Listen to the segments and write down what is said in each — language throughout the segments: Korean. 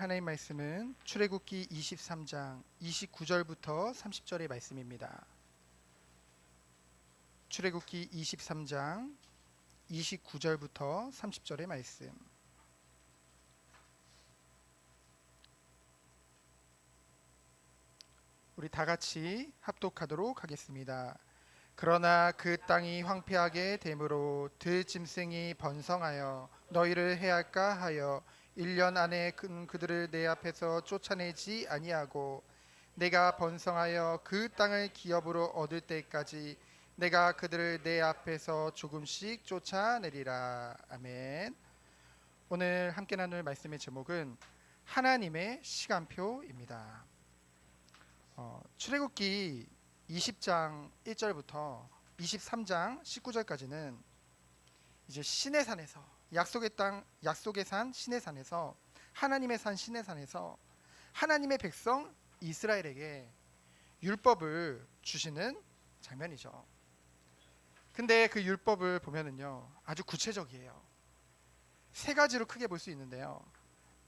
하나님 말씀은 출애굽기 23장 29절부터 30절의 말씀입니다. 출애굽기 23장 29절부터 30절의 말씀. 우리 다 같이 합독하도록 하겠습니다. 그러나 그 땅이 황폐하게 되므로 들짐승이 번성하여 너희를 해할까 하여 1년 안에 그들을 내 앞에서 쫓아내지 아니하고 내가 번성하여 그 땅을 기업으로 얻을 때까지 내가 그들을 내 앞에서 조금씩 쫓아내리라. 아멘. 오늘 함께 나눌 말씀의 제목은 하나님의 시간표입니다. 출애굽기 20장 1절부터 23장 19절까지는 이제 시내산에서 약속의 땅, 약속의 산 시내산에서 하나님의 산 시내산에서 하나님의 백성 이스라엘에게 율법을 주시는 장면이죠. 근데 그 율법을 보면은요 아주 구체적이에요. 세 가지로 크게 볼 수 있는데요.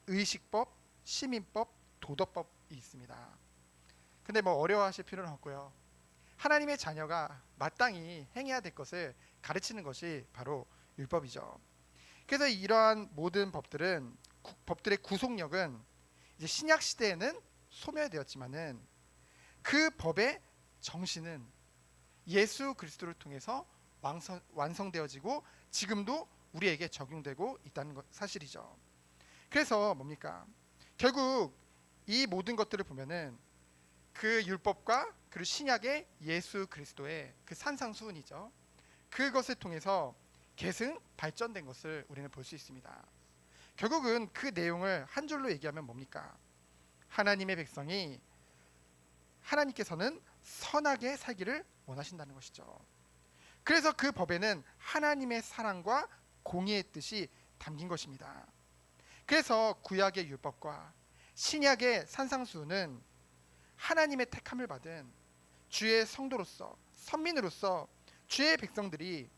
의식법, 시민법, 도덕법이 있습니다. 근데 뭐 어려워하실 필요는 없고요. 하나님의 자녀가 마땅히 행해야 될 것을 가르치는 것이 바로 율법이죠. 그래서 이러한 모든 법들의 구속력은 이제 신약 시대에는 소멸되었지만은 그 법의 정신은 예수 그리스도를 통해서 완성되어지고 지금도 우리에게 적용되고 있다는 것 사실이죠. 그래서 뭡니까? 결국 이 모든 것들을 보면은 그 율법과 그리고 신약의 예수 그리스도의 그 산상수훈이죠. 그것을 통해서 계승 발전된 것을 우리는 볼 수 있습니다. 결국은 그 내용을 한 줄로 얘기하면 뭡니까? 하나님의 백성이 하나님께서는 선하게 살기를 원하신다는 것이죠. 그래서 그 법에는 하나님의 사랑과 공의의 뜻이 담긴 것입니다. 그래서 구약의 율법과 신약의 산상수훈은 하나님의 택함을 받은 주의 성도로서 선민으로서 주의 백성들이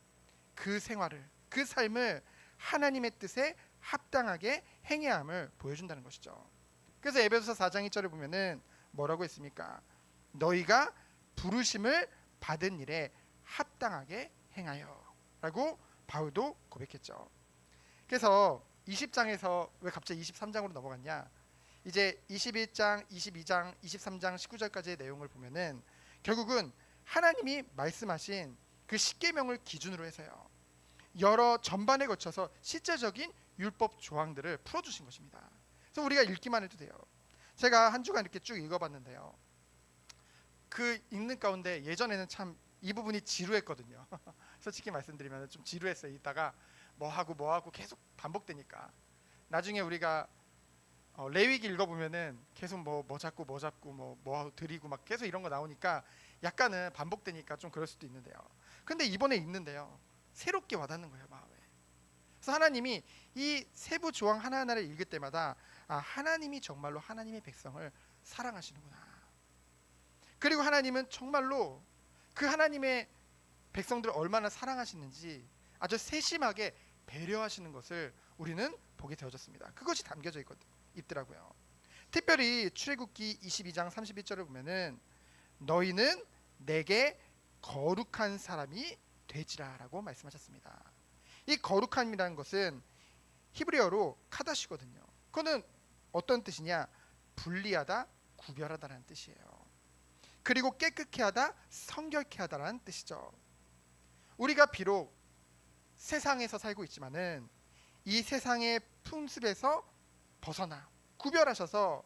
그 생활을 그 삶을 하나님의 뜻에 합당하게 행해야 함을 보여준다는 것이죠. 그래서 에베소서 4장 1절에 보면은 뭐라고 했습니까? 너희가 부르심을 받은 일에 합당하게 행하여 라고 바울도 고백했죠. 그래서 20장에서 왜 갑자기 23장으로 넘어갔냐? 이제 21장, 22장, 23장, 19절까지의 내용을 보면은 결국은 하나님이 말씀하신 그 십계명을 기준으로 해서요. 여러 전반에 거쳐서 실제적인 율법 조항들을 풀어주신 것입니다. 그래서 우리가 읽기만 해도 돼요. 제가 한 주간 이렇게 쭉 읽어봤는데요. 그 읽는 가운데 예전에는 참 이 부분이 지루했거든요. 솔직히 말씀드리면 좀 지루했어요. 이따가 뭐 하고 계속 반복되니까 나중에 우리가 레위기 읽어보면은 계속 뭐 잡고 뭐 드리고 막 계속 이런 거 나오니까 약간은 반복되니까 좀 그럴 수도 있는데요. 근데 이번에 읽는데요 새롭게 와닿는 거예요, 마음에. 그래서 하나님이 이 세부 조항 하나하나를 읽을 때마다 하나님이 정말로 하나님의 백성을 사랑하시는구나. 그리고 하나님은 정말로 그 하나님의 백성들을 얼마나 사랑하시는지 아주 세심하게 배려하시는 것을 우리는 보게 되어졌습니다. 그것이 담겨져 있더라고요. 특별히 출애굽기 22장 31절을 보면은 너희는 내게 거룩한 사람이 되지라라고 말씀하셨습니다. 이 거룩함이라는 것은 히브리어로 카다시거든요. 그거는 어떤 뜻이냐? 분리하다, 구별하다라는 뜻이에요. 그리고 깨끗게 하다, 성결케 하다라는 뜻이죠. 우리가 비록 세상에서 살고 있지만은 이 세상의 풍습에서 벗어나 구별하셔서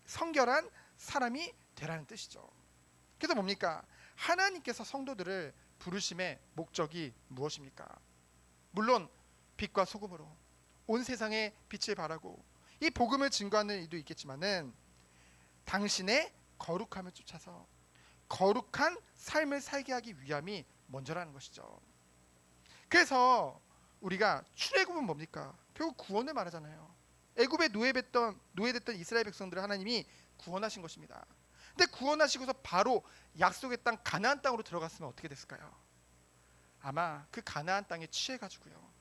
성결한 사람이 되라는 뜻이죠. 그래서 뭡니까? 하나님께서 성도들을 부르심의 목적이 무엇입니까? 물론 빛과 소금으로 온 세상에 빛을 발하고 이 복음을 증거하는 이도 있겠지만은 당신의 거룩함을 쫓아서 거룩한 삶을 살게 하기 위함이 먼저라는 것이죠. 그래서 우리가 출애굽은 뭡니까? 결국 구원을 말하잖아요. 애굽에 노예됐던 이스라엘 백성들을 하나님이 구원하신 것입니다. 근데 구원하시고서 바로 약속의 땅 가나안 땅으로 들어갔으면 어떻게 됐을까요? 아마 그 가나안 땅에 취해가지고요.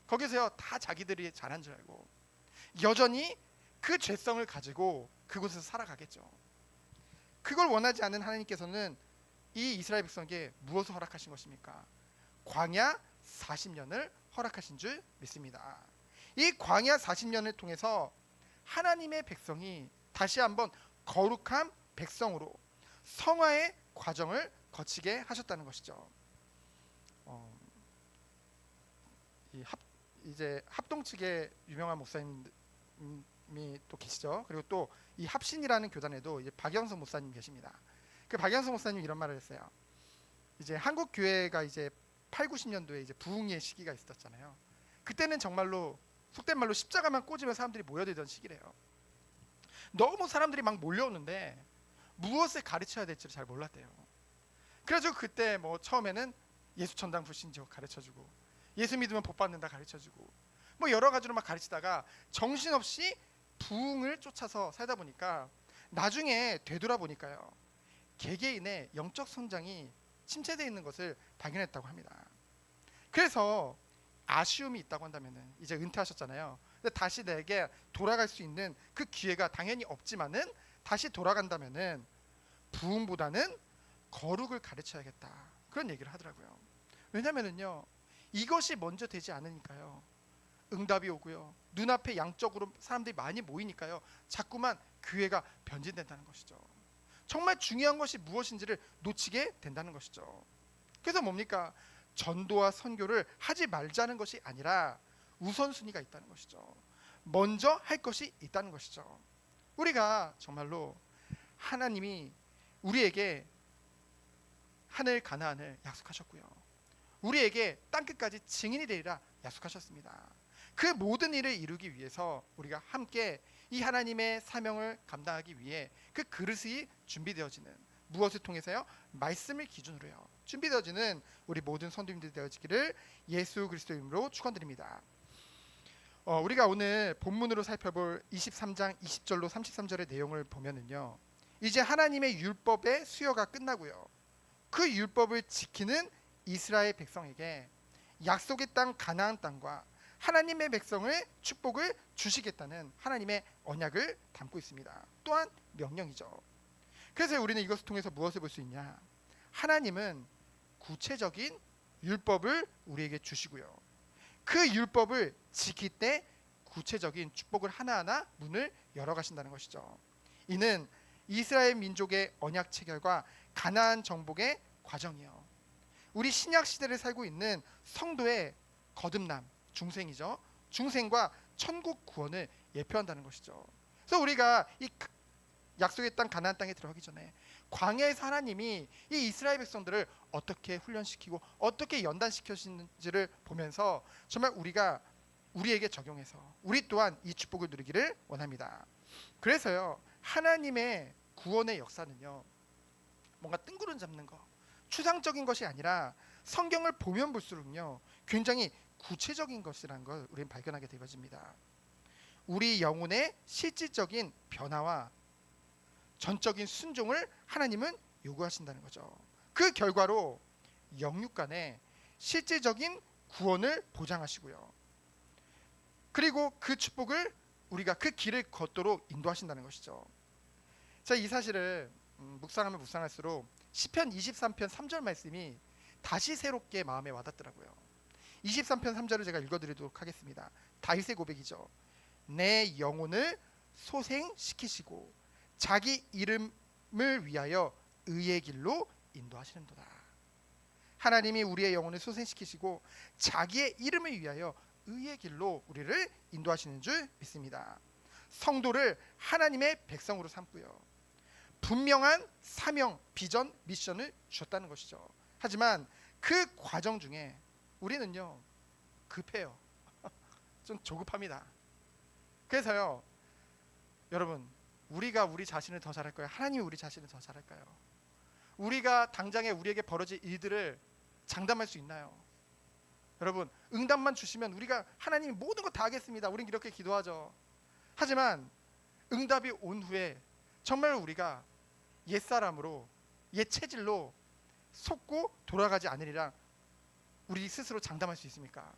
거기서요 다 자기들이 잘한 줄 알고 여전히 그 죄성을 가지고 그곳에서 살아가겠죠. 그걸 원하지 않는 하나님께서는 이 이스라엘 백성에게 무엇을 허락하신 것입니까? 광야 40년을 허락하신 줄 믿습니다. 이 광야 40년을 통해서 하나님의 백성이 다시 한번 거룩한 백성으로 성화의 과정을 거치게 하셨다는 것이죠. 이제 합동 측의 유명한 목사님이 또 계시죠. 그리고 또 이 합신이라는 교단에도 이제 박영선 목사님 계십니다. 그 박영선 목사님 이런 말을 했어요. 이제 한국 교회가 이제 8, 90년도에 이제 부흥의 시기가 있었잖아요. 그때는 정말로 속된 말로 십자가만 꽂으면 사람들이 모여들던 시기래요. 너무 사람들이 막 몰려오는데 무엇을 가르쳐야 될지를 잘 몰랐대요. 그래서 그때 뭐 처음에는 예수 천당 불신조 가르쳐주고 예수 믿으면 복 받는다 가르쳐주고 뭐 여러 가지로 막 가르치다가 정신없이 부흥을 쫓아서 살다 보니까 나중에 되돌아보니까요, 개개인의 영적 성장이 침체되어 있는 것을 발견했다고 합니다. 그래서 아쉬움이 있다고 한다면은, 이제 은퇴하셨잖아요. 근데 다시 내게 돌아갈 수 있는 그 기회가 당연히 없지만은 다시 돌아간다면은 부흥보다는 거룩을 가르쳐야겠다, 그런 얘기를 하더라고요. 왜냐면은요, 이것이 먼저 되지 않으니까요, 응답이 오고요, 눈앞에 양쪽으로 사람들이 많이 모이니까요, 자꾸만 교회가 변질된다는 것이죠. 정말 중요한 것이 무엇인지를 놓치게 된다는 것이죠. 그래서 뭡니까? 전도와 선교를 하지 말자는 것이 아니라 우선순위가 있다는 것이죠. 먼저 할 것이 있다는 것이죠. 우리가 정말로 하나님이 우리에게 하늘 가나안을 약속하셨고요, 우리에게 땅끝까지 증인이 되리라 약속하셨습니다. 그 모든 일을 이루기 위해서 우리가 함께 이 하나님의 사명을 감당하기 위해 그 그릇이 준비되어지는, 무엇을 통해서요? 말씀을 기준으로요, 준비되어지는 우리 모든 선도님들이 되어지기를 예수 그리스도의 이름으로 축원드립니다. 우리가 오늘 본문으로 살펴볼 23장 20절로 33절의 내용을 보면은요, 이제 하나님의 율법의 수요가 끝나고요, 그 율법을 지키는 이스라엘 백성에게 약속의 땅 가나안 땅과 하나님의 백성을 축복을 주시겠다는 하나님의 언약을 담고 있습니다. 또한 명령이죠. 그래서 우리는 이것을 통해서 무엇을 볼 수 있냐? 하나님은 구체적인 율법을 우리에게 주시고요, 그 율법을 지킬 때 구체적인 축복을 하나하나 문을 열어가신다는 것이죠. 이는 이스라엘 민족의 언약 체결과 가나안 정복의 과정이요, 우리 신약 시대를 살고 있는 성도의 거듭남, 중생이죠. 중생과 천국 구원을 예표한다는 것이죠. 그래서 우리가 이 약속의 땅 가나안 땅에 들어가기 전에 광야에서 하나님이 이 이스라엘 백성들을 어떻게 훈련시키고 어떻게 연단시키시는지를 보면서 정말 우리가 우리에게 적용해서 우리 또한 이 축복을 누리기를 원합니다. 그래서요, 하나님의 구원의 역사는요, 뭔가 뜬구름 잡는 거, 추상적인 것이 아니라 성경을 보면 볼수록요, 굉장히 구체적인 것이라는 걸 우리는 발견하게 되어집니다. 우리 영혼의 실질적인 변화와 전적인 순종을 하나님은 요구하신다는 거죠. 그 결과로 영육 간의 실질적인 구원을 보장하시고요, 그리고 그 축복을 우리가 그 길을 걷도록 인도하신다는 것이죠. 자, 이 사실을 묵상하면 묵상할수록 시편 23편 3절 말씀이 다시 새롭게 마음에 와닿더라고요. 23편 3절을 제가 읽어드리도록 하겠습니다. 다윗의 고백이죠. 내 영혼을 소생시키시고 자기 이름을 위하여 의의 길로 인도하시는도다. 하나님이 우리의 영혼을 소생시키시고 자기의 이름을 위하여 의의 길로 우리를 인도하시는 줄 믿습니다. 성도를 하나님의 백성으로 삼고요, 분명한 사명, 비전, 미션을 주셨다는 것이죠. 하지만 그 과정 중에 우리는요, 급해요. 좀 조급합니다. 그래서요, 여러분, 우리가 우리 자신을 더 잘할까요? 하나님이 우리 자신을 더 잘할까요? 우리가 당장에 우리에게 벌어질 일들을 장담할 수 있나요? 여러분, 응답만 주시면 우리가 하나님이 모든 거 다 하겠습니다, 우린 이렇게 기도하죠. 하지만 응답이 온 후에 정말 우리가 옛사람으로, 옛 체질로 속고 돌아가지 않으리라 우리 스스로 장담할 수 있습니까?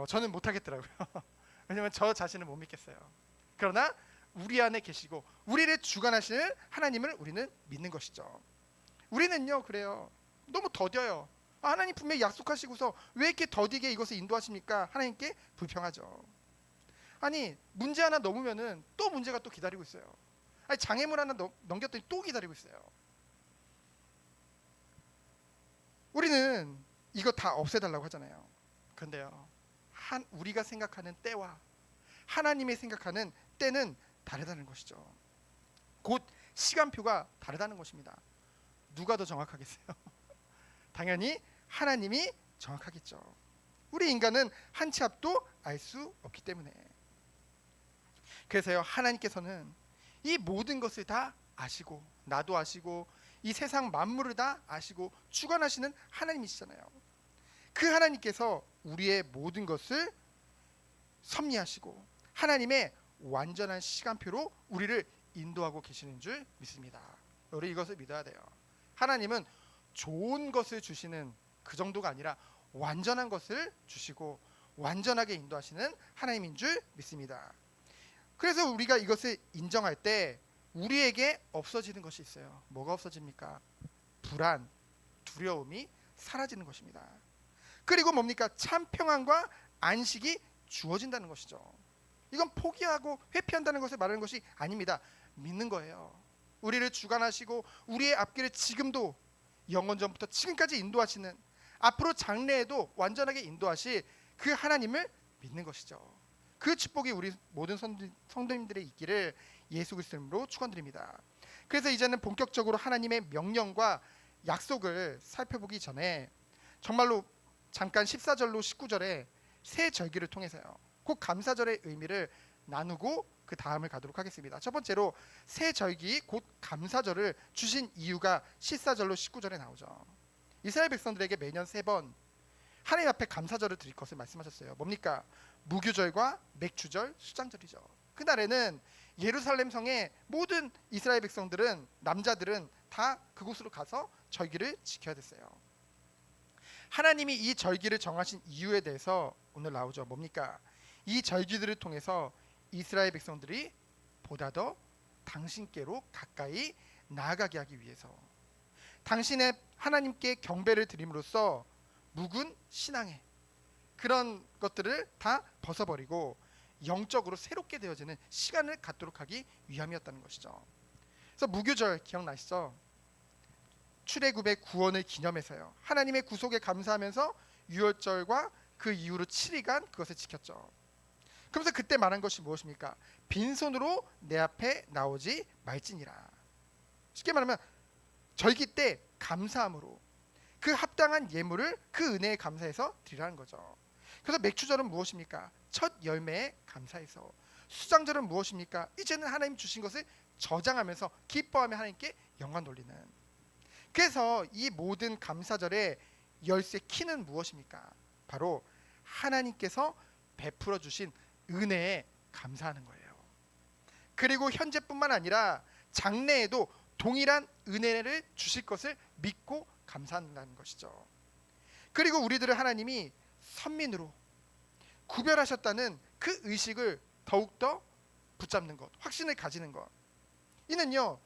저는 못하겠더라고요. 왜냐면 저 자신을 못 믿겠어요. 그러나 우리 안에 계시고 우리를 주관하시는 하나님을 우리는 믿는 것이죠. 우리는요 그래요. 너무 더뎌요. 하나님 분명히 약속하시고서 왜 이렇게 더디게 이것을 인도하십니까? 하나님께 불평하죠. 아니 문제 하나 넘으면은 또 문제가 또 기다리고 있어요. 아니 장애물 하나 넘겼더니 또 기다리고 있어요. 우리는 이거 다 없애달라고 하잖아요. 그런데요 우리가 생각하는 때와 하나님이 생각하는 때는 다르다는 것이죠. 곧 시간표가 다르다는 것입니다. 누가 더 정확하겠어요? 당연히 하나님이 정확하겠죠. 우리 인간은 한 치 앞도 알 수 없기 때문에. 그래서요 하나님께서는 이 모든 것을 다 아시고 나도 아시고 이 세상 만물을 다 아시고 주관하시는 하나님이시잖아요. 그 하나님께서 우리의 모든 것을 섭리하시고 하나님의 완전한 시간표로 우리를 인도하고 계시는 줄 믿습니다. 우리 이것을 믿어야 돼요. 하나님은 좋은 것을 주시는 그 정도가 아니라 완전한 것을 주시고 완전하게 인도하시는 하나님인 줄 믿습니다. 그래서 우리가 이것을 인정할 때 우리에게 없어지는 것이 있어요. 뭐가 없어집니까? 불안, 두려움이 사라지는 것입니다. 그리고 뭡니까? 참 평안과 안식이 주어진다는 것이죠. 이건 포기하고 회피한다는 것을 말하는 것이 아닙니다. 믿는 거예요. 우리를 주관하시고 우리의 앞길을 지금도 영원전부터 지금까지 인도하시는, 앞으로 장래에도 완전하게 인도하실 그 하나님을 믿는 것이죠. 그 축복이 우리 모든 성도님들의 있기를 예수 그리스도 이름으로 축원드립니다. 그래서 이제는 본격적으로 하나님의 명령과 약속을 살펴보기 전에 정말로 잠깐 14절로 19절에 새 절기를 통해서요 곧 감사절의 의미를 나누고 그 다음을 가도록 하겠습니다. 첫 번째로 새 절기 곧 감사절을 주신 이유가 14절로 19절에 나오죠. 이스라엘 백성들에게 매년 3번 하나님 앞에 감사절을 드릴 것을 말씀하셨어요. 뭡니까? 무교절과 맥주절, 수장절이죠. 그날에는 예루살렘 성의 모든 이스라엘 백성들은, 남자들은 다 그곳으로 가서 절기를 지켜야 됐어요. 하나님이 이 절기를 정하신 이유에 대해서 오늘 나오죠. 뭡니까? 이 절기들을 통해서 이스라엘 백성들이 보다 더 당신께로 가까이 나아가게 하기 위해서, 당신의 하나님께 경배를 드림으로써 묵은 신앙의 그런 것들을 다 벗어버리고 영적으로 새롭게 되어지는 시간을 갖도록 하기 위함이었다는 것이죠. 그래서 무교절 기억나시죠? 출애굽의 구원을 기념해서요 하나님의 구속에 감사하면서 유월절과 그 이후로 7일간 그것을 지켰죠. 그러면서 그때 말한 것이 무엇입니까? 빈손으로 내 앞에 나오지 말지니라. 쉽게 말하면 절기 때 감사함으로 그 합당한 예물을 그 은혜에 감사해서 드리라는 거죠. 그래서 맥주절은 무엇입니까? 첫 열매에 감사해서. 수장절은 무엇입니까? 이제는 하나님 주신 것을 저장하면서 기뻐하며 하나님께 영광 돌리는. 그래서 이 모든 감사절의 열쇠 키는 무엇입니까? 바로 하나님께서 베풀어 주신 은혜에 감사하는 거예요. 그리고 현재뿐만 아니라 장래에도 동일한 은혜를 주실 것을 믿고 감사한다는 것이죠. 그리고 우리들을 하나님이 선민으로 구별하셨다는 그 의식을 더욱더 붙잡는 것, 확신을 가지는 것. 이는요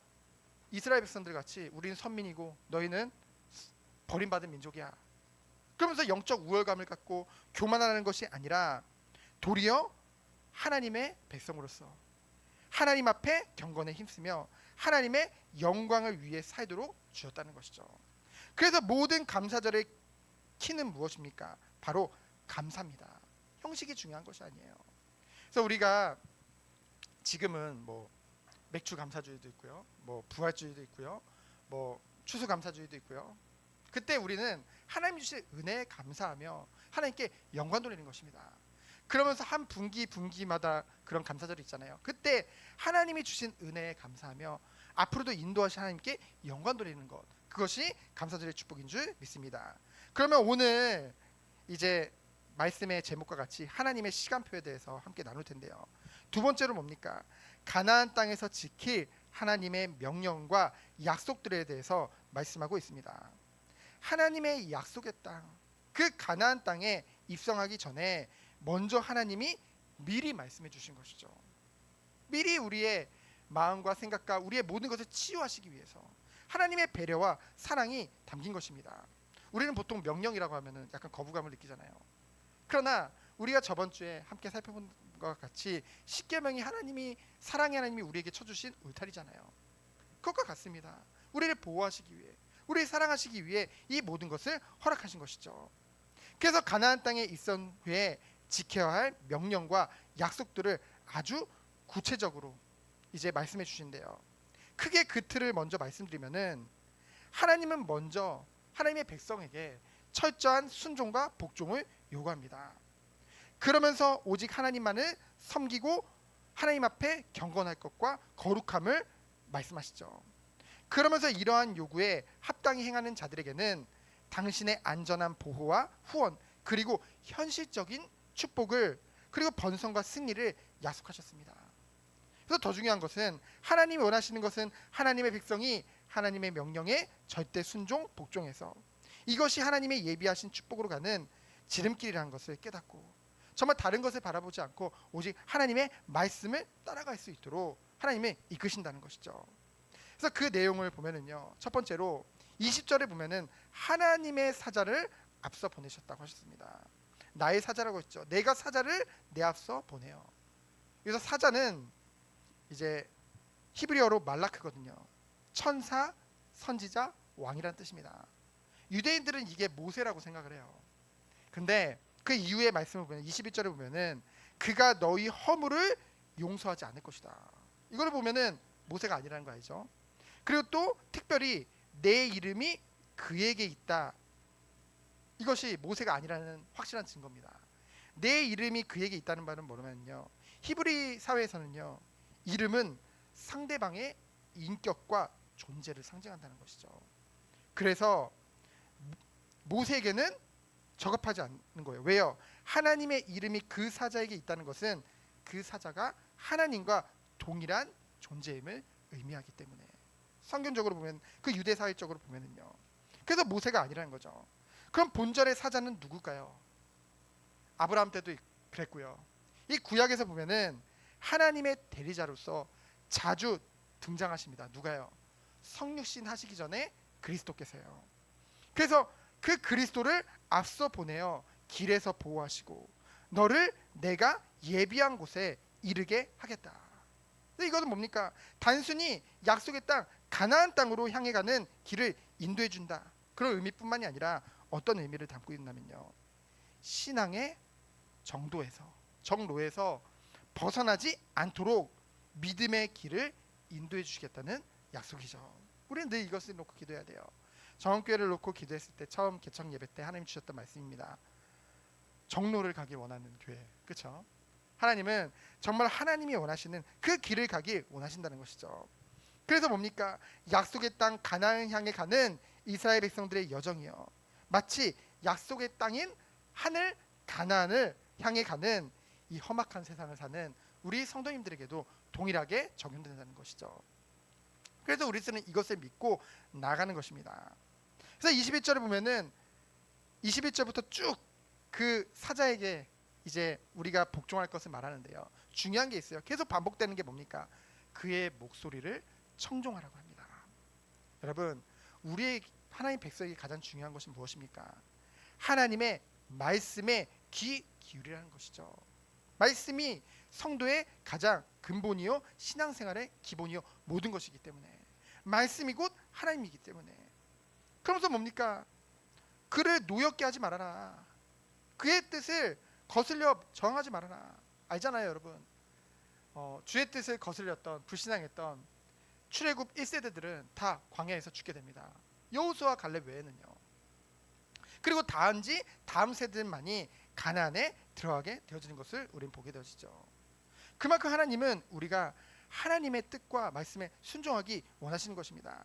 이스라엘 백성들 같이 우리는 선민이고 너희는 버림받은 민족이야, 그러면서 영적 우월감을 갖고 교만하는 것이 아니라 도리어 하나님의 백성으로서 하나님 앞에 경건에 힘쓰며 하나님의 영광을 위해 살도록 주셨다는 것이죠. 그래서 모든 감사절의 키는 무엇입니까? 바로 감사입니다. 형식이 중요한 것이 아니에요. 그래서 우리가 지금은 뭐 맥주 감사주의도 있고요, 뭐 부활주의도 있고요, 뭐 추수 감사주의도 있고요. 그때 우리는 하나님 주신 은혜에 감사하며 하나님께 영광 돌리는 것입니다. 그러면서 한 분기마다 그런 감사절이 있잖아요. 그때 하나님이 주신 은혜에 감사하며 앞으로도 인도하신 하나님께 영광 돌리는 것, 그것이 감사절의 축복인 줄 믿습니다. 그러면 오늘 이제 말씀의 제목과 같이 하나님의 시간표에 대해서 함께 나눌 텐데요. 두 번째로 뭡니까? 가나안 땅에서 지킬 하나님의 명령과 약속들에 대해서 말씀하고 있습니다. 하나님의 약속의 땅, 그 가나안 땅에 입성하기 전에 먼저 하나님이 미리 말씀해 주신 것이죠. 미리 우리의 마음과 생각과 우리의 모든 것을 치유하시기 위해서 하나님의 배려와 사랑이 담긴 것입니다. 우리는 보통 명령이라고 하면은 약간 거부감을 느끼잖아요. 그러나 우리가 저번 주에 함께 살펴본 것과 같이 십계명이 하나님이 사랑의 하나님이 우리에게 쳐주신 울타리잖아요. 그것과 같습니다. 우리를 보호하시기 위해, 우리를 사랑하시기 위해 이 모든 것을 허락하신 것이죠. 그래서 가나안 땅에 있은 후에 지켜야 할 명령과 약속들을 아주 구체적으로 이제 말씀해 주신대요. 크게 그 틀을 먼저 말씀드리면은 하나님은 먼저 하나님의 백성에게 철저한 순종과 복종을 요구합니다. 그러면서 오직 하나님만을 섬기고 하나님 앞에 경건할 것과 거룩함을 말씀하시죠. 그러면서 이러한 요구에 합당히 행하는 자들에게는 당신의 안전한 보호와 후원 그리고 현실적인 축복을 그리고 번성과 승리를 약속하셨습니다. 그래서 더 중요한 것은 하나님이 원하시는 것은 하나님의 백성이 하나님의 명령에 절대 순종 복종해서 이것이 하나님의 예비하신 축복으로 가는 지름길이라는 것을 깨닫고 정말 다른 것을 바라보지 않고 오직 하나님의 말씀을 따라갈 수 있도록 하나님이 이끄신다는 것이죠. 그래서 그 내용을 보면은요, 첫 번째로 20절에 보면은 하나님의 사자를 앞서 보내셨다고 하셨습니다. 나의 사자라고 했죠. 내가 사자를 내 앞서 보내요. 그래서 사자는 이제 히브리어로 말라크거든요. 천사, 선지자, 왕이란 뜻입니다. 유대인들은 이게 모세라고 생각을 해요. 근데 그 이후의 말씀을 보면 21절에 보면은 그가 너희 허물을 용서하지 않을 것이다. 이걸 보면은 모세가 아니라는 거 알죠? 그리고 또 특별히 내 이름이 그에게 있다. 이것이 모세가 아니라는 확실한 증거입니다. 내 이름이 그에게 있다는 말은 뭐냐면요, 히브리 사회에서는요, 이름은 상대방의 인격과 존재를 상징한다는 것이죠. 그래서 모세에게는 적합하지 않는 거예요. 왜요? 하나님의 이름이 그 사자에게 있다는 것은 그 사자가 하나님과 동일한 존재임을 의미하기 때문에 성경적으로 보면 그 유대 사회적으로 보면은요. 그래서 모세가 아니라는 거죠. 그럼 본절의 사자는 누굴까요? 아브라함 때도 그랬고요. 이 구약에서 보면은 하나님의 대리자로서 자주 등장하십니다. 누가요? 성육신 하시기 전에 그리스도께서요. 그래서 그 그리스도를 앞서 보내어 길에서 보호하시고 너를 내가 예비한 곳에 이르게 하겠다. 이것은 뭡니까? 단순히 약속의 땅 가나안 땅으로 향해 가는 길을 인도해 준다. 그런 의미뿐만이 아니라 어떤 의미를 담고 있냐면요, 신앙의 정로에서 벗어나지 않도록 믿음의 길을 인도해 주시겠다는 약속이죠. 우리는 늘 이것을 놓고 기도해야 돼요. 정원교회를 놓고 기도했을 때 처음 개척 예배 때 하나님 주셨던 말씀입니다. 정로를 가기 원하는 교회, 그렇죠? 하나님은 정말 하나님이 원하시는 그 길을 가기 원하신다는 것이죠. 그래서 뭡니까? 약속의 땅 가나안 향해 가는 이스라엘 백성들의 여정이요, 마치 약속의 땅인 하늘 가나안을 향해 가는 이 험악한 세상을 사는 우리 성도님들에게도 동일하게 적용된다는 것이죠. 그래서 우리는 이것을 믿고 나가는 것입니다. 그래서 21절을 보면은 21절부터 쭉 그 사자에게 이제 우리가 복종할 것을 말하는데요, 중요한 게 있어요. 계속 반복되는 게 뭡니까? 그의 목소리를 청종하라고 합니다. 여러분, 우리의 하나님 백성에게 가장 중요한 것은 무엇입니까? 하나님의 말씀에 귀 기울이라는 것이죠. 말씀이 성도의 가장 근본이요, 신앙생활의 기본이요, 모든 것이기 때문에 말씀이 곧 하나님이기 때문에. 그러면서 뭡니까? 그를 노엽게 하지 말아라. 그의 뜻을 거슬려 저항하지 말아라. 알잖아요, 여러분. 주의 뜻을 거슬렸던 불신앙했던 출애굽 1세대들은 다 광야에서 죽게 됩니다. 여호수아 갈렙 외에는요. 그리고 단지 다음 세대만이 가나안에 들어가게 되어지는 것을 우리는 보게 되어지죠. 그만큼 하나님은 우리가 하나님의 뜻과 말씀에 순종하기 원하시는 것입니다.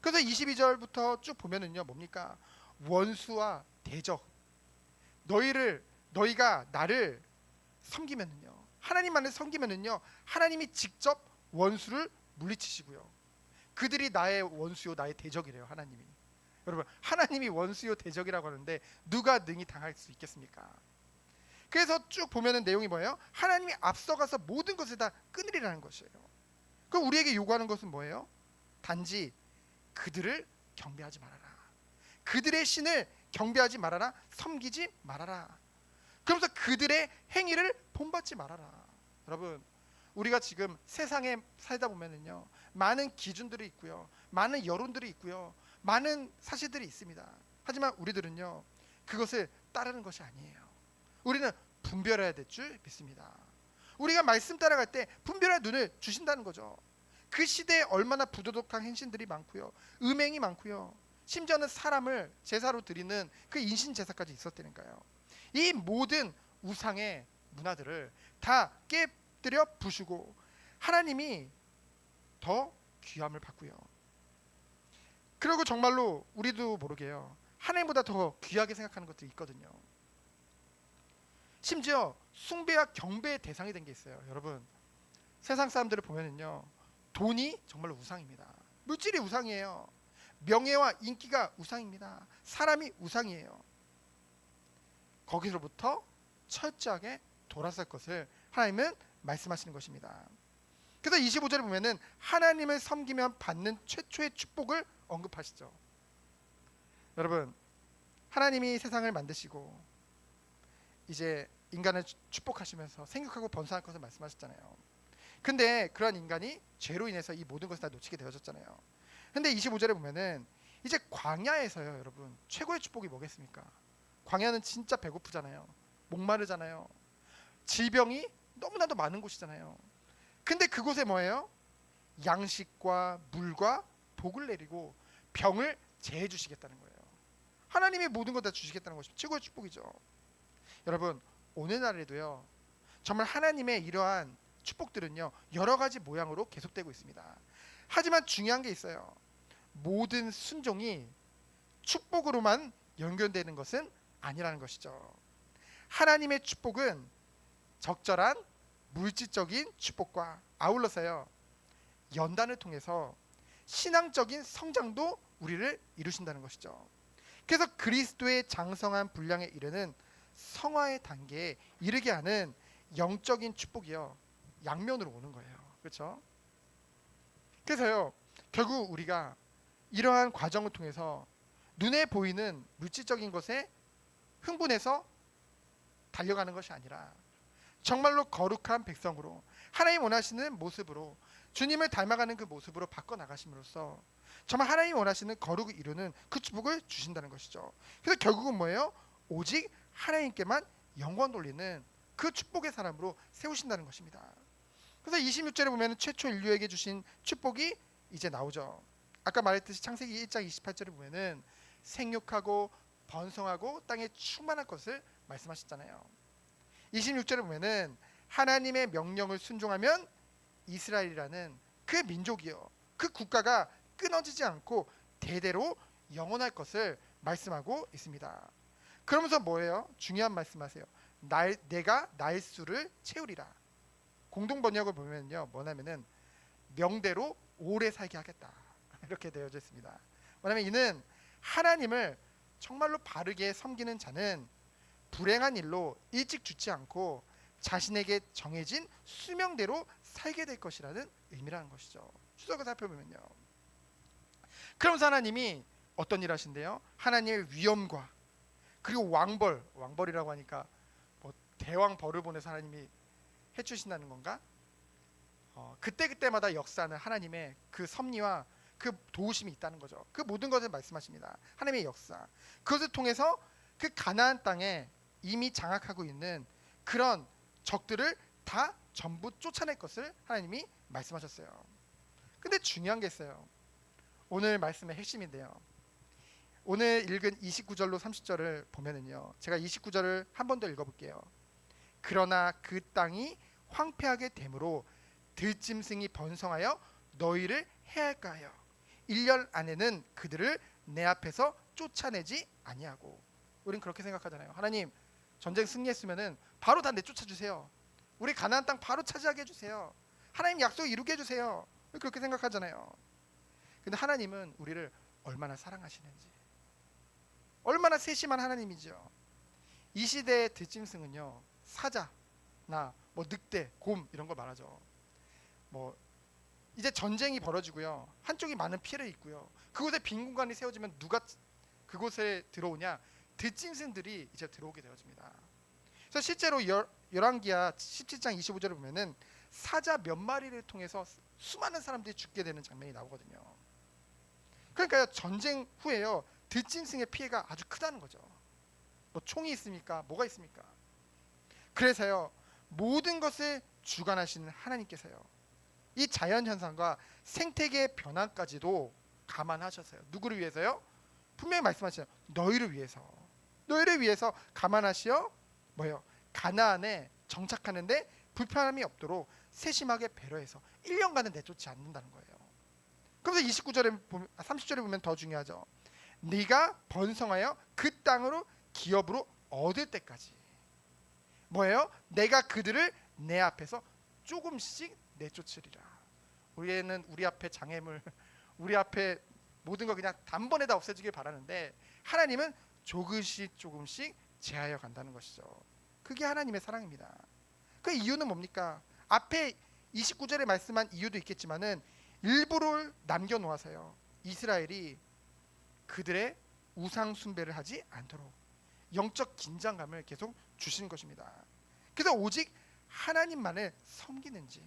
그래서 22절부터 쭉 보면은요, 뭡니까? 원수와 대적, 너희가 나를 섬기면은요, 하나님만을 섬기면은요, 하나님이 직접 원수를 물리치시고요, 그들이 나의 원수요 나의 대적이래요. 하나님이. 여러분, 하나님이 원수요 대적이라고 하는데 누가 능히 당할 수 있겠습니까? 그래서 쭉 보면은 내용이 뭐예요? 하나님이 앞서가서 모든 것을 다 끊으리라는 것이에요. 그럼 우리에게 요구하는 것은 뭐예요? 단지 그들을 경배하지 말아라. 그들의 신을 경배하지 말아라. 섬기지 말아라. 그러면서 그들의 행위를 본받지 말아라. 여러분, 우리가 지금 세상에 살다 보면은요, 많은 기준들이 있고요, 많은 여론들이 있고요, 많은 사실들이 있습니다. 하지만 우리들은요, 그것을 따르는 것이 아니에요. 우리는 분별해야 될 줄 믿습니다. 우리가 말씀 따라갈 때 분별할 눈을 주신다는 거죠. 그 시대에 얼마나 부도덕한 행신들이 많고요, 음행이 많고요, 심지어는 사람을 제사로 드리는 그 인신 제사까지 있었다니까요. 이 모든 우상의 문화들을 다 깨뜨려 부수고 하나님이 더 귀함을 받고요. 그리고 정말로 우리도 모르게요, 하나님보다 더 귀하게 생각하는 것도 있거든요. 심지어 숭배와 경배의 대상이 된 게 있어요. 여러분, 세상 사람들을 보면은요, 돈이 정말로 우상입니다. 물질이 우상이에요. 명예와 인기가 우상입니다. 사람이 우상이에요. 거기서부터 철저하게 돌아설 것을 하나님은 말씀하시는 것입니다. 그래서 25절에 보면은 하나님을 섬기면 받는 최초의 축복을 언급하시죠. 여러분, 하나님이 세상을 만드시고 이제 인간을 축복하시면서 생육하고 번성할 것을 말씀하셨잖아요. 근데 그런 인간이 죄로 인해서 이 모든 것을 다 놓치게 되어졌잖아요. 근데 25절에 보면은 이제 광야에서요, 여러분, 최고의 축복이 뭐겠습니까? 광야는 진짜 배고프잖아요. 목마르잖아요. 질병이 너무나도 많은 곳이잖아요. 근데 그곳에 뭐예요? 양식과 물과 복을 내리고 병을 제해 주시겠다는 거예요. 하나님이 모든 것 다 주시겠다는 것이 최고의 축복이죠. 여러분, 오늘날에도요, 정말 하나님의 이러한 축복들은요, 여러 가지 모양으로 계속되고 있습니다. 하지만 중요한 게 있어요. 모든 순종이 축복으로만 연결되는 것은 아니라는 것이죠. 하나님의 축복은 적절한 물질적인 축복과 아울러서요, 연단을 통해서 신앙적인 성장도 우리를 이루신다는 것이죠. 그래서 그리스도의 장성한 분량에 이르는 성화의 단계에 이르게 하는 영적인 축복이요, 양면으로 오는 거예요. 그렇죠? 그래서요, 결국 우리가 이러한 과정을 통해서 눈에 보이는 물질적인 것에 흥분해서 달려가는 것이 아니라 정말로 거룩한 백성으로 하나님 원하시는 모습으로 주님을 닮아가는 그 모습으로 바꿔 나가심으로써 정말 하나님 원하시는 거룩을 이루는 그 축복을 주신다는 것이죠. 그래서 결국은 뭐예요? 오직 하나님께만 영광 돌리는 그 축복의 사람으로 세우신다는 것입니다. 그래서 26절에 보면 최초 인류에게 주신 축복이 이제 나오죠. 아까 말했듯이 창세기 1장 28절에 보면은 생육하고 번성하고 땅에 충만할 것을 말씀하셨잖아요. 26절에 보면은 하나님의 명령을 순종하면 이스라엘이라는 그 민족이요, 그 국가가 끊어지지 않고 대대로 영원할 것을 말씀하고 있습니다. 그러면서 뭐예요? 중요한 말씀하세요. 내가 날수를 채우리라. 공동 번역을 보면요, 뭐냐면은 명대로 오래 살게 하겠다, 이렇게 되어져 있습니다. 뭐냐면 이는 하나님을 정말로 바르게 섬기는 자는 불행한 일로 일찍 죽지 않고 자신에게 정해진 수명대로 살게 될 것이라는 의미라는 것이죠. 추석을 살펴보면요, 그러면서 하나님이 어떤 일 하신대요? 하나님의 위엄과 그리고 왕벌이라고 하니까 뭐 대왕 벌을 보내서 하나님이 해주신다는 건가? 그때마다 역사하는 하나님의 그 섭리와 그 도우심이 있다는 거죠. 그 모든 것을 말씀하십니다. 하나님의 역사, 그것을 통해서 그 가나안 땅에 이미 장악하고 있는 그런 적들을 다 전부 쫓아낼 것을 하나님이 말씀하셨어요. 근데 중요한 게 있어요. 오늘 말씀의 핵심인데요, 오늘 읽은 29절로 30절을 보면은요, 제가 29절을 한 번 더 읽어볼게요. 그러나 그 땅이 황폐하게 되므로 들짐승이 번성하여 너희를 해할까 하여 1년 안에는 그들을 내 앞에서 쫓아내지 아니하고. 우린 그렇게 생각하잖아요. 하나님, 전쟁 승리했으면은 바로 다 내쫓아 주세요. 우리 가나안 땅 바로 차지하게 해주세요. 하나님 약속 이루게 해주세요. 그렇게 생각하잖아요. 근데 하나님은 우리를 얼마나 사랑하시는지, 얼마나 세심한 하나님이죠. 이 시대의 들짐승은요, 사자나 뭐 늑대, 곰 이런 걸 말하죠. 뭐 이제 전쟁이 벌어지고요. 한쪽이 많은 피해를 입고요. 그곳에 빈 공간이 세워지면 누가 그곳에 들어오냐? 들짐승들이 이제 들어오게 되어집니다. 그래서 실제로 열왕기하 17장 25절을 보면은 사자 몇 마리를 통해서 수많은 사람들이 죽게 되는 장면이 나오거든요. 그러니까요, 전쟁 후에요, 들짐승의 피해가 아주 크다는 거죠. 뭐 총이 있습니까? 뭐가 있습니까? 그래서요, 모든 것을 주관하시는 하나님께서요, 이 자연 현상과 생태계의 변화까지도 감안하셔서요. 누구를 위해서요? 분명히 말씀하시죠. 너희를 위해서 감안하시어 뭐요? 가나안에 정착하는데 불편함이 없도록 세심하게 배려해서 1년간은 내쫓지 않는다는 거예요. 그래서 30절에 보면 더 중요하죠. 네가 번성하여 그 땅으로 기업으로 얻을 때까지 뭐예요? 내가 그들을 내 앞에서 조금씩 내쫓으리라. 우리는 우리 앞에 장애물, 우리 앞에 모든 거 그냥 단번에 다 없애주길 바라는데 하나님은 조금씩 제하여 간다는 것이죠. 그게 하나님의 사랑입니다. 그 이유는 뭡니까? 앞에 29절에 말씀한 이유도 있겠지만은 일부를 남겨놓아서요, 이스라엘이 그들의 우상 숭배를 하지 않도록 영적 긴장감을 계속 주시는 것입니다. 그래서 오직 하나님만을 섬기는지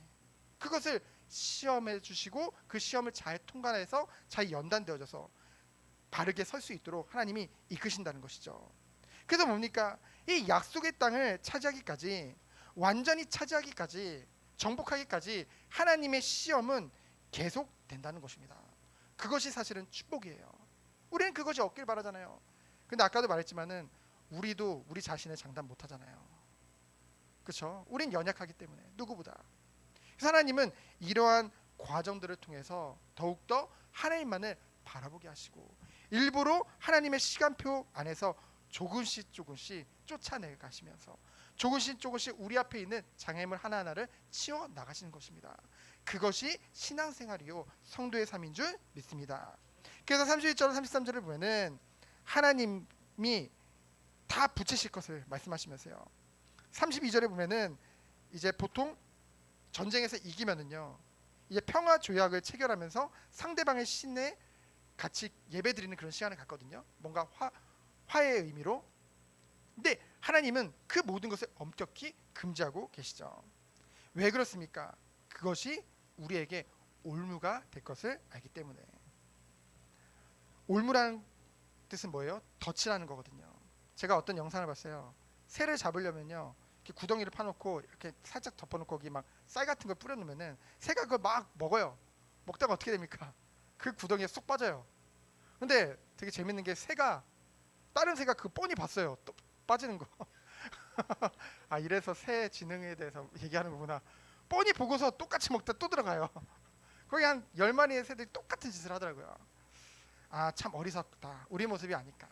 그것을 시험해 주시고 그 시험을 잘 통과해서 잘 연단되어져서 바르게 설 수 있도록 하나님이 이끄신다는 것이죠. 그래서 뭡니까? 이 약속의 땅을 차지하기까지, 완전히 차지하기까지, 정복하기까지 하나님의 시험은 계속 된다는 것입니다. 그것이 사실은 축복이에요. 우리는 그것이 없길 바라잖아요. 근데 아까도 말했지만은 우리도 우리 자신을 장담 못하잖아요. 그렇죠? 우린 연약하기 때문에 누구보다. 그래서 하나님은 이러한 과정들을 통해서 더욱더 하나님만을 바라보게 하시고 일부러 하나님의 시간표 안에서 조금씩 쫓아내 가시면서 조금씩 우리 앞에 있는 장애물 하나하나를 치워 나가시는 것입니다. 그것이 신앙생활이요 성도의 삶인 줄 믿습니다. 그래서 31절 33절을 보면은 하나님이 다 붙이실 것을 말씀하시면서요, 32절에 보면은 이제 보통 전쟁에서 이기면은요, 이제 평화 조약을 체결하면서 상대방의 신에 같이 예배드리는 그런 시간을 갖거든요. 뭔가 화해의 의미로. 근데 하나님은 그 모든 것을 엄격히 금지하고 계시죠. 왜 그렇습니까? 그것이 우리에게 올무가 될 것을 알기 때문에. 올무라는 뜻은 뭐예요? 덫이라는 거거든요. 제가 어떤 영상을 봤어요. 새를 잡으려면요, 이렇게 구덩이를 파놓고 이렇게 살짝 덮어놓고 거기 막 쌀 같은 걸 뿌려놓으면은 새가 그걸 막 먹어요. 먹다가 어떻게 됩니까? 그 구덩이에 쏙 빠져요. 근데 되게 재밌는 게 다른 새가 그 뻔히 봤어요. 또 빠지는 거. 아, 이래서 새 지능에 대해서 얘기하는 거구나. 뻔히 보고서 똑같이 먹다 또 들어가요. 거기 한 10마리의 새들이 똑같은 짓을 하더라고요. 아, 참 어리석다. 우리 모습이 아닐까.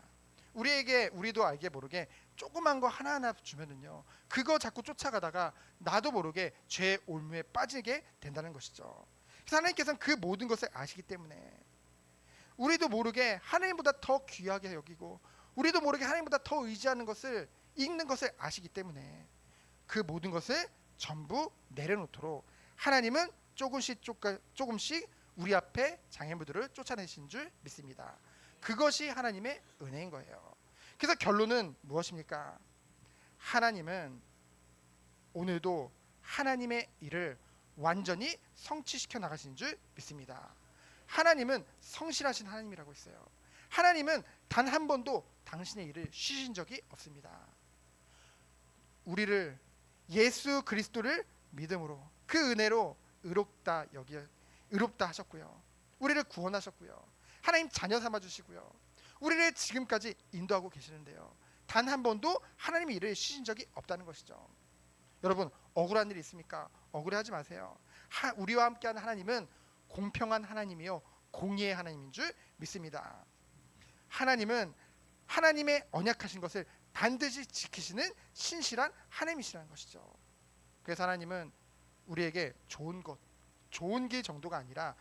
우리도 알게 모르게 조그만 거 하나하나 주면은요, 그거 자꾸 쫓아가다가 나도 모르게 죄의 올무에 빠지게 된다는 것이죠. 그래서 하나님께서는 그 모든 것을 아시기 때문에 우리도 모르게 하나님보다 더 귀하게 여기고 우리도 모르게 하나님보다 더 의지하는 것을, 읽는 것을 아시기 때문에 그 모든 것을 전부 내려놓도록 하나님은 조금씩 우리 앞에 장애물들을 쫓아내신 줄 믿습니다. 그것이 하나님의 은혜인 거예요. 그래서 결론은 무엇입니까? 하나님은 오늘도 하나님의 일을 완전히 성취시켜 나가신 줄 믿습니다. 하나님은 성실하신 하나님이라고 했어요. 하나님은 단 한 번도 당신의 일을 쉬신 적이 없습니다. 우리를 예수 그리스도를 믿음으로 그 은혜로 의롭다 하셨고요. 우리를 구원하셨고요. 하나님 자녀 삼아 주시고요. 우리를 지금까지 인도하고 계시는데요, 단 한 번도 하나님의 일을 쉬신 적이 없다는 것이죠. 여러분, 억울한 일이 있습니까? 억울해하지 마세요. 우리와 함께하는 하나님은 공평한 하나님이요 공의의 하나님인 줄 믿습니다. 하나님은 하나님의 언약하신 것을 반드시 지키시는 신실한 하나님이시라는 것이죠. 그래서 하나님은 우리에게 좋은 길 정도가 아니라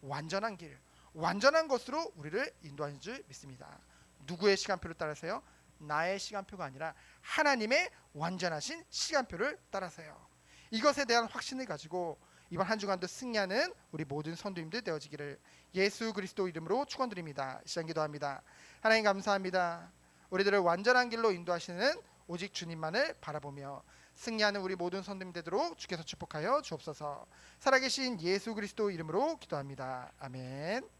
완전한 길, 완전한 것으로 우리를 인도하는 줄 믿습니다. 누구의 시간표를 따라서요? 나의 시간표가 아니라 하나님의 완전하신 시간표를 따라서요. 이것에 대한 확신을 가지고 이번 한 주간도 승리하는 우리 모든 선도님들 되어지기를 예수 그리스도 이름으로 축원드립니다. 시간 기도합니다. 하나님 감사합니다. 우리들을 완전한 길로 인도하시는 오직 주님만을 바라보며 승리하는 우리 모든 선도님 되도록 주께서 축복하여 주옵소서. 살아계신 예수 그리스도 이름으로 기도합니다. 아멘.